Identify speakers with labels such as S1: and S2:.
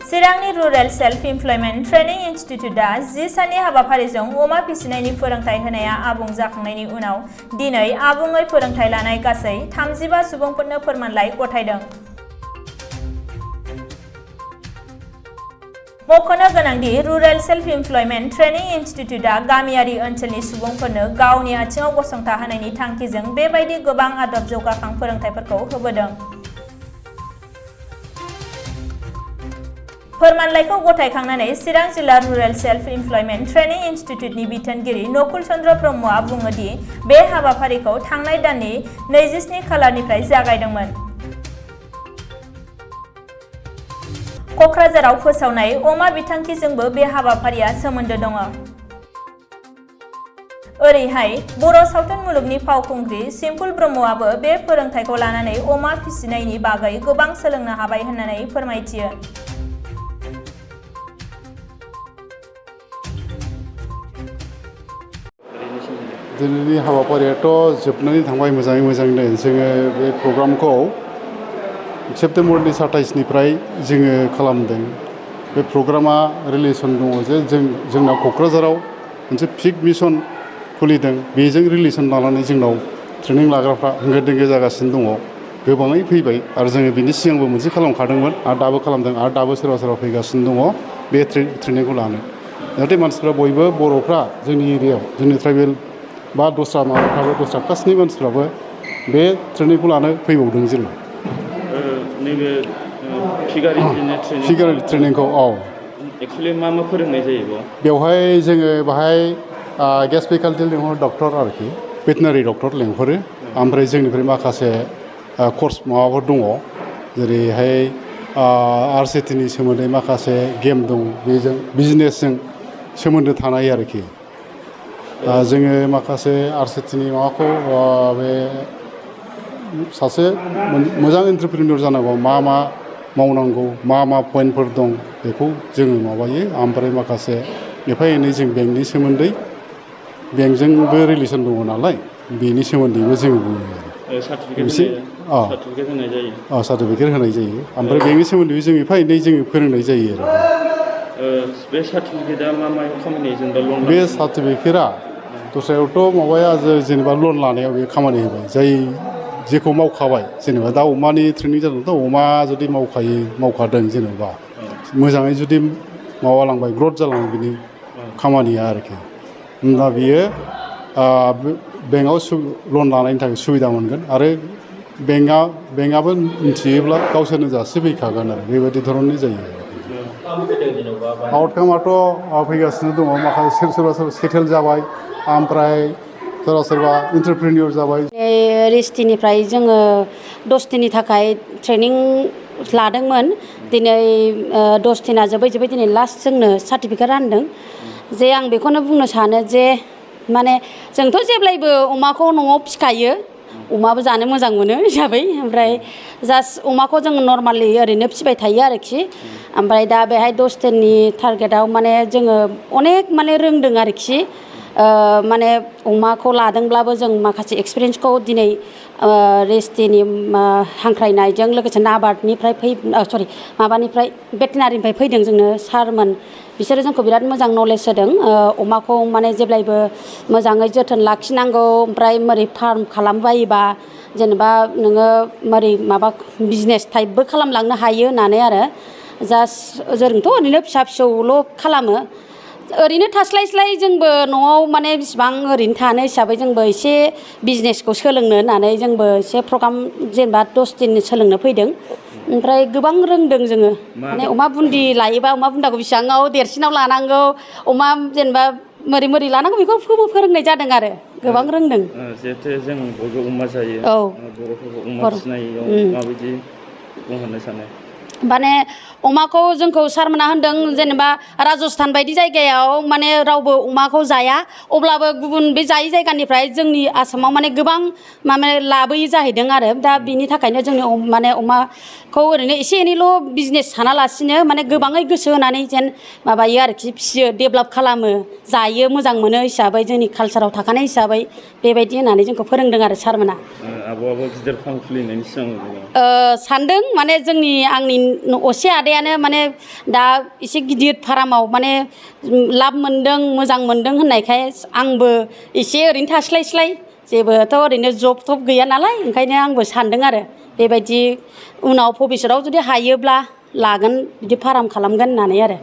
S1: चिरांनि rural self employment training इन्स्टिट्यूटआ 10 साननि हाबाफारिजों अमा फिसिनायनि फोरोंथाय होनाया आबुं जाखांनायनि उनाव दिनै आबुङै फोरोंथाय लानाय गासै 35 सुबुंफोरनो फोरमानलाइ गथायदों। मख'नो गोनांदि रुरेल सेल्फ इमप्लयमेन्ट ट्रेनिं इन्स्टिट्यूटआ गामियारि ओनसोलनि सुबुंफोरनो गावनि आथिङाव गसंथा होनायनि थांखिजों बेबायदि गोबां आदब जौगाखां फोरोंथायफोरखौ होबोदों। फोरमानलाइखौ गथायखांनानै चिरां जिल्ला रुरेल सेल्फ इमप्लयमेन्ट ट्रेनिं इन्स्टिट्यूटनि बिथोनगिरि नकुल चन्द्र ब्रह्मआ बुङो दि बे हाबाफारिखौ थांनाय दाननि 27 खालारनिफ्राय जागायदोंमोन। क'क्राझाराव फोसावनाय अमा बिथांखिजोंबो बे हाबाफारिया सोमोन्दो दङ। ओरैहाय बर' सावथुन मुलुगनि फावखुंग्रि सिम्पुल ब्रह्मआबो बे फोरोंथायखौ लानानै अमा फिसिनायनि बागै गोबां सोलोंनो हाबाय होननानै फोरमायथियो।
S2: दिनैनि हाबाफारियाथ' जोबनानै थांबाय मोजाङैनो जोङो बे प्रग्रामखौ सेप्तेम्बरनि 27निफ्राय जोङो खालामदों। बे प्रग्रामा रिलेसन दङ जे जोंनाव क'क्राझाराव मोनसे पिक मिसन खुलिदों। बेजों रिलेसन लानानै जोंनाव ट्रेनिं लाग्राफ्रा होंगो दोंगो जागासिनो दङ। गोबाङै फैबाय आरो जोङो बिनि सिगांबो मोनसे खालामखादोंमोन आरो दाबो खालामदों आरो दाबो सोरबा फैगासिनो दङ बे ट्रेनिंखौ लानो। जाहाथे मानसिफ्रा बयबो बर'फ्रा जोंनि एरियायाव जोंनि ट्राइबेल बा दस्रा माबाफ्राबो दस्रा कास्टनि मानसिफ्राबो बे ट्रेनिंखौ लानो फैबावदों जोङो।
S3: नैबे फिगार
S2: ट्रेनिंखौ
S3: एक्सुवेलि मा फोरोंनाय जायो
S2: बेवहाय जोङो बाहाय गेस्ट फेकाल्टि लिंहरो डक्टर आरोखि भेटेनारि डक्टर लिंहरो। ओमफ्राय जोंनिफ्राय माखासे कर्स माबाफोर दङ जेरैहाय RCTनि सोमोन्दै माखासे गेम दं बेजों बिजनेसजों सोमोन्दो थानाय आरोखि। जोङो माखासे RCTनि माबाखौ बे सासे मोजां एन्ट्रप्रेनियर जानांगौ मा मावनांगौ मा पइन्टफोर दं बेखौ जोङो माबायो। ओमफ्राय माखासे एफा एनै जों बेंकनि सोमोन्दै बेंकजोंबो रिलेसन दङ नालाय बेनि सोमोन्दैबो जोङो बुङो आरो सार्टिफिकेट होनाय जायो। ओमफ्राय बेंकनि सोमोन्दैबो जों एफा एनै जोङो फोरोंनाय जायो आरो।
S3: बे सार्टिफिकेटआ मा खामानि जेनेबा लन
S2: बे सार्टिफिकेटआ दस्रायावथ' माबाया जेनेबा लन लानायाव बे खामानि होबाय जेखौ मावखाबाय जेनेबा दा अमानि ट्रेनिं जादोंथ' अमा जुदि मावखादों जेनेबा मोजाङै जुदि माबालांबाय ग्रथ जालांबाय बिनि खामानिया आरोखि होमब्ला बियो बेंकआव लन लानायनि थाखाय सुबिदा मोनगोन आरो बेंकआबो मिथियोब्ला गावसोरनो जासिफैखागोन आरो बेबायदि धरननि जायो। आउटकामाथ' फैगासिनो दङ माखासे सोरबा सेटेल जाबाय ओमफ्राय सोरबा एन्टारप्रेनियर जाबाय।
S4: रिस्टिनिफ्राय जोङो 10 दिननि थाखाय ट्रेनिं लादोंमोन। दिनै 10 दिना जोबै दिनै लास्ट जोंनो सार्टिफिकेट रानदों। जे आं बेखौनो बुंनो सानो जे माने जोंथ' जेब्लायबो अमाखौ न'आव फिखायो अमाबो जानो मोजां मोनो हिसाबै ओमफ्राय जास्ट अमाखौ जों नर्मालि ओरैनो फिबाय थायो आरोखि। ओमफ्राय दा बेहाय 10 दिननि टारगेटआव माने जोङो अनेक माने रोंदों आरोखि। माने अमाखौ लादोंब्लाबो जों माखासे एक्सपिरियेन्सखौ दिनै रेस्टिनि हांख्रायनायजों लोगोसे नाबार्डनिफ्राय माबानिफ्राय भेटेनारिनिफ्राय फैदों जोंनो सारमोन बिसोरो जोंखौ बिराद मोजां नलेज होदों। अमाखौ माने जेब्लायबो मोजाङै जोथोन लाखिनांगौ ओमफ्राय मारै फार्म खालामबायोबा जेनेबा नोङो मारै माबा बिजनेस टाइपबो खालामलांनो हायो होननानै आरो जास्ट जोंथ' ओरैनो फिसा-फिसौल' खालामो। ओरैनो थास्लायस्लाय जोंबो न'आव माने बिसिबां ओरैनो थानो हिसाबै जोंबो एसे बिजनेसखौ सोलोंनो होननानै जोंबो एसे प्रग्राम जेनेबा 10 दिन सोलोंनो फैदों। ओमफ्राय गोबां रोंदों जोङो माने अमा बुन्दि लायोबा अमा बुन्दाखौ बेसेबाङाव देरसिनाव लानांगौ अमा जेनेबा मोरै लानांगौ बेखौ फोरोंनाय जादों आरो गोबां रोंदों।
S3: जिहेथु जों बयबो अमा जायो बर'फोरखौ अमा फिसिनायाव माबायदि बुंहरनो सानो?
S4: माने अमाखौ जोंखौ सारमोना होनदों जेनेबा राजस्थान बायदि जायगायाव माने रावबो अमाखौ जाया अब्लाबो गुबुन बे जायै जायगानिफ्राय जोंनि आसामाव माने गोबां माने लाबोयो जाहैदों आरो दा बिनि थाखायनो जोंनि माने अमाखौ ओरैनो एसे एनैल' बिजनेस सानालासिनो माने गोबाङै गोसो होनानै जेन माबायो आरोखि फिसियो डेभेलप खालामो जायो मोजां मोनो हिसाबै जोंनि कालसाराव थाखानाय हिसाबै बेबायदि होननानै जोंखौ फोरोंदों आरो सारमोना।
S3: आब'आबो गिदिर फार्म खुलिनायनि सिगां
S4: सानदों माने आंनि असे आदायानो माने दा एसे गिदिर फार्माव माने लाब मोनदों मोजां मोनदों होननायखाय आंबो एसे ओरैनो थास्लायस्लाय जेबोथ' ओरैनो जब थब गैया नालाय ओंखायनो आंबो सानदों आरो बेबायदि उनाव भबिष्यतआव जुदि हायोब्ला लागोन बिदि फार्म खालामगोन होननानै आरो